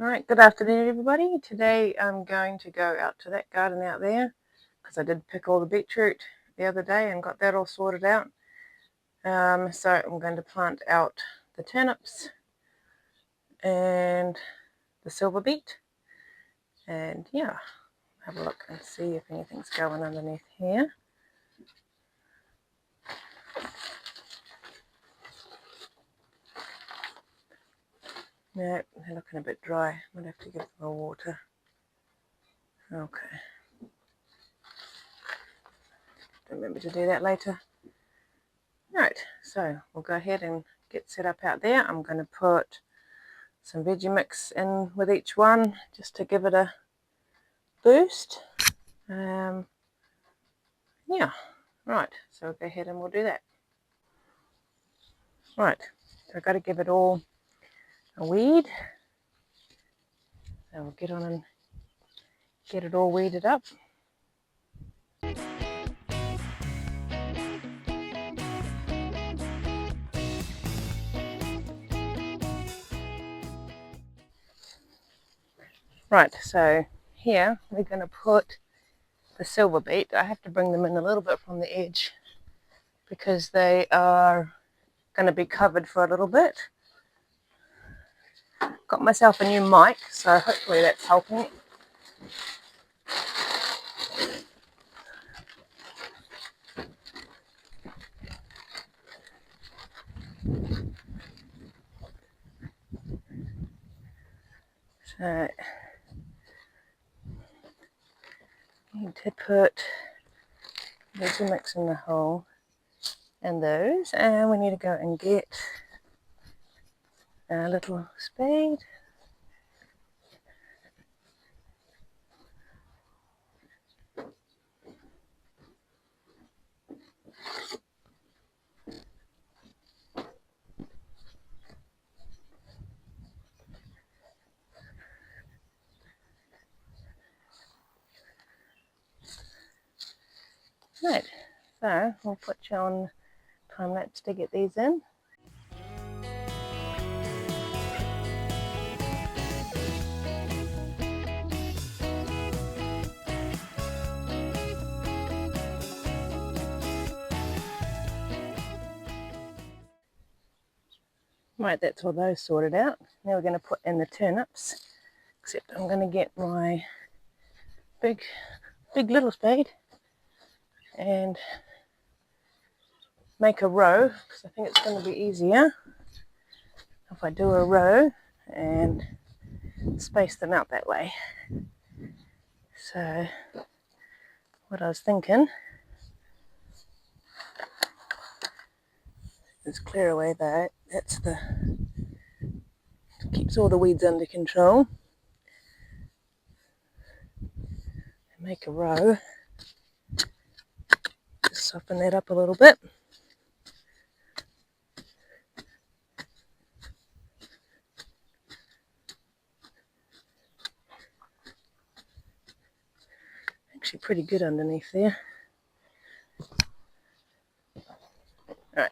Alright, good afternoon everybody. Today I'm going to go out to that garden out there because I did pick all the beetroot the other day and got that all sorted out. So I'm going to plant out the turnips and the silver beet, and yeah, have a look and see if anything's going underneath here. No, they're looking a bit dry. Might have to give them more water. Okay. Remember to do that later. Right, so we'll go ahead and get set up out there. I'm going to put some veggie mix in with each one just to give it a boost. Yeah, right, so we'll go ahead and we'll do that. Right, so I've got to give it all a weed. So we'll get on and get it all weeded up. Right, so here we're going to put the silver beet. I have to bring them in a little bit from the edge because they are going to be covered for a little bit. Got myself a new mic, so hopefully that's helping. So you need to put veggie mix in the hole and those, and we need to go and get a little spade. Right, so we'll put you on time lapse to get these in. Right, that's all those sorted out. Now we're going to put in the turnips, except I'm going to get my big little spade and make a row, because I think it's going to be easier if I do a row and space them out that way. So what I was thinking is clear away that. That's the keeps all the weeds under control. And make a row. Just soften that up a little bit. Actually pretty good underneath there. Right.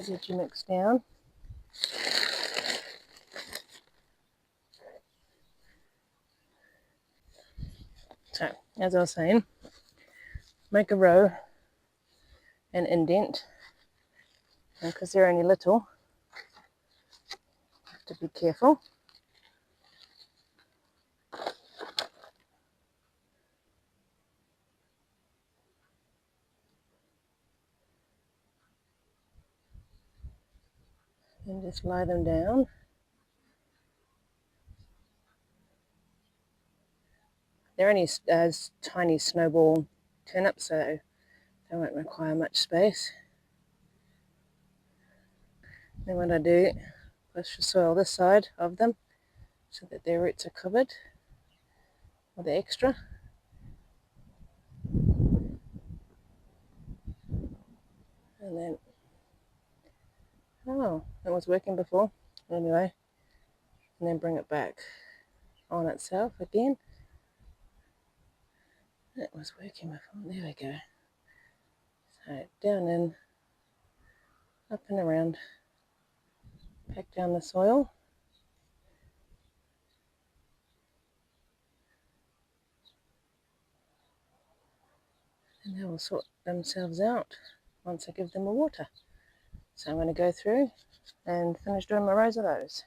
Get your mix down. So, as I was saying, make a row and indent, because they're only little, have to be careful. And just lie them down. They're only tiny snowball turnips, so they won't require much space. Then what I do, push the soil this side of them so that their roots are covered with the extra. And then, oh, that was working before. Anyway, and then bring it back on itself again. That was working before. There we go. So down in up and around, pack down the soil. And they will sort themselves out once I give them a water. So I'm going to go through and finish doing my rows of those.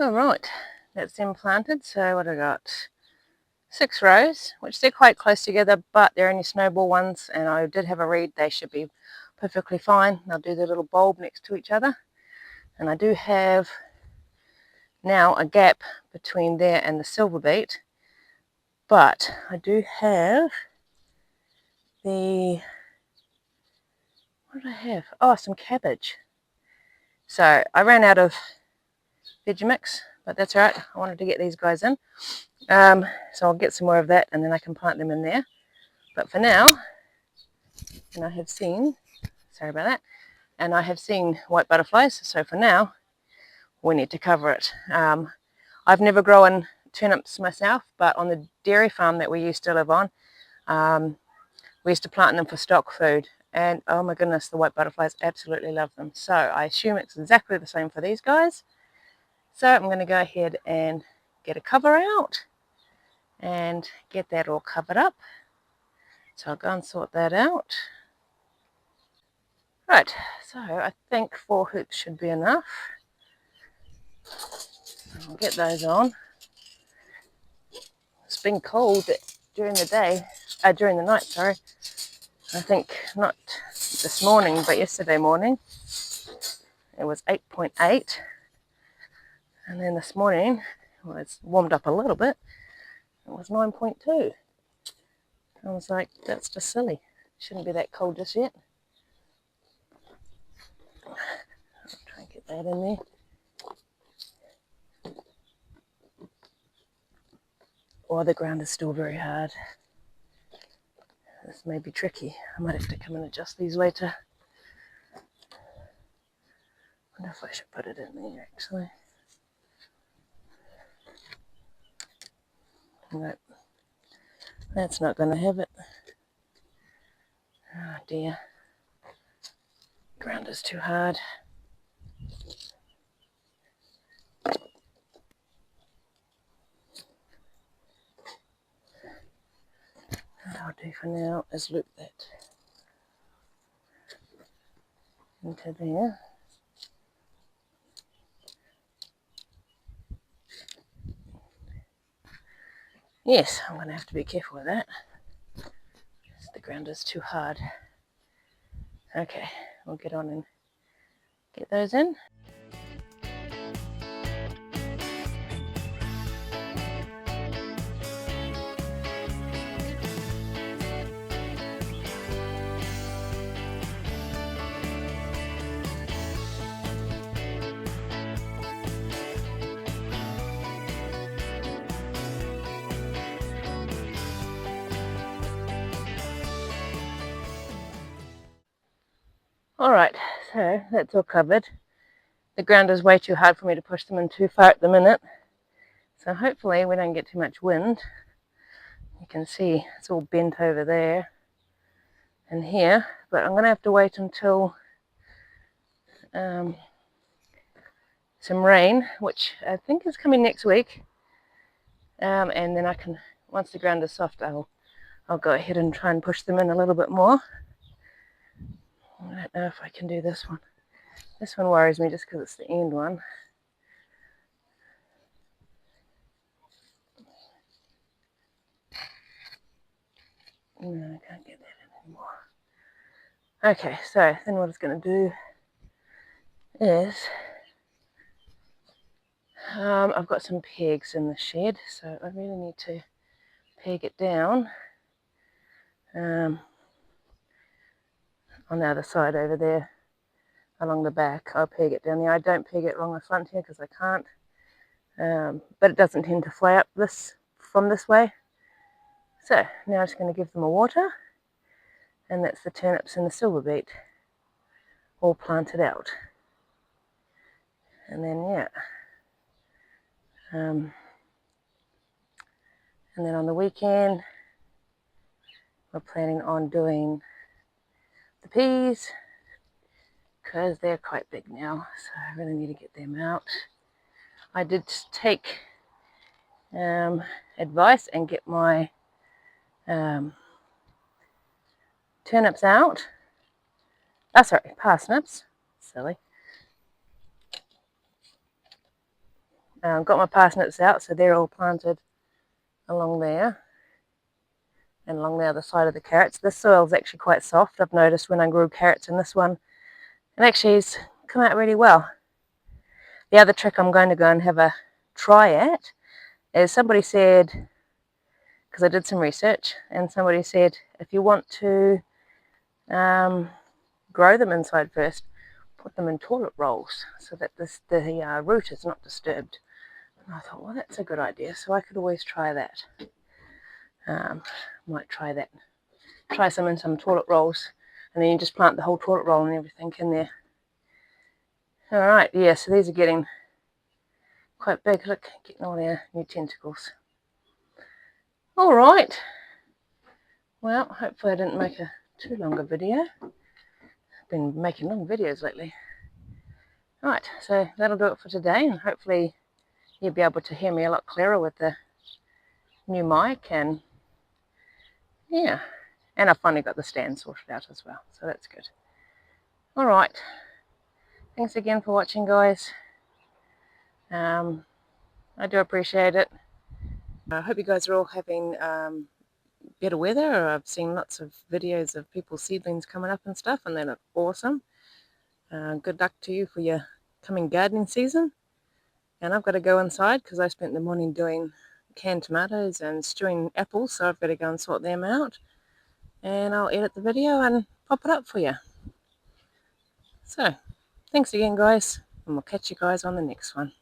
Alright, that's them planted. So what I got? 6 rows, which they're quite close together, but they're only snowball ones, and I did have a read they should be perfectly fine. I'll do the little bulb next to each other, and I do have now a gap between there and the silver beet, but I do have the, what did I have? Oh, some cabbage. So I ran out of veggie mix, but that's all right. I wanted to get these guys in. So I'll get some more of that and then I can plant them in there. But for now, and I have seen, sorry about that, and I have seen white butterflies, so for now we need to cover it. I've never grown turnips myself, but on the dairy farm that we used to live on, we used to plant them for stock food, and oh my goodness, the white butterflies absolutely love them. So I assume it's exactly the same for these guys. So I'm going to go ahead and get a cover out and get that all covered up. So I'll go and sort that out. Right, so I think 4 hoops should be enough. I'll get those on. It's been cold during the day, during the night, sorry. I think not this morning, but yesterday morning it was 8.8, and then this morning, well, it's warmed up a little bit, it was 9.2. I was like, that's just silly. Shouldn't be that cold just yet. I'll try and get that in there. Oh, the ground is still very hard. This may be tricky. I might have to come and adjust these later. I wonder if I should put it in there actually. Nope, that's not going to have it. Oh dear, ground is too hard. What I'll do for now is loop that into there. Yes, I'm going to have to be careful with that. The ground is too hard. Okay, we'll get on and get those in. Alright, so that's all covered. The ground is way too hard for me to push them in too far at the minute. So hopefully we don't get too much wind. You can see it's all bent over there and here, but I'm going to have to wait until some rain, which I think is coming next week. And then I can, once the ground is soft, I'll go ahead and try and push them in a little bit more. I don't know if I can do this one. This one worries me just because it's the end one. No, I can't get that in anymore. Okay, so then what it's going to do is I've got some pegs in the shed, so I really need to peg it down on the other side over there along the back. I'll peg it down there. I don't peg it along the front here because I can't, but it doesn't tend to fly up this from this way. So now I'm just going to give them a water, and that's the turnips and the silver beet. all planted out. And then yeah, and then on the weekend we're planning on doing the peas because they're quite big now, so I really need to get them out. I did take advice and get my turnips out. Sorry, parsnips. Silly. Got my parsnips out, so they're all planted along there and along the other side of the carrots. This soil is actually quite soft. I've noticed when I grew carrots in this one, and actually it's come out really well. The other trick I'm going to go and have a try at is somebody said, because I did some research, and somebody said if you want to grow them inside first, put them in toilet rolls so that the root is not disturbed. And I thought, well, that's a good idea, so I could always try that. Might try that. Try some in some toilet rolls, and then you just plant the whole toilet roll and everything in there. Alright, yeah, so these are getting quite big. Look, getting all their new tentacles. Alright, well, hopefully I didn't make a too long a video. I've been making long videos lately. Right, so that'll do it for today, and hopefully you'll be able to hear me a lot clearer with the new mic, and yeah, and I've finally got the stand sorted out as well, so that's good. Alright, thanks again for watching, guys. I do appreciate it. I hope you guys are all having better weather. I've seen lots of videos of people's seedlings coming up and stuff, and they look awesome. Good luck to you for your coming gardening season. And I've got to go inside because I spent the morning doing canned tomatoes and stewing apples, so I've got to go and sort them out. And I'll edit the video and pop it up for you. So, thanks again, guys, and we'll catch you guys on the next one.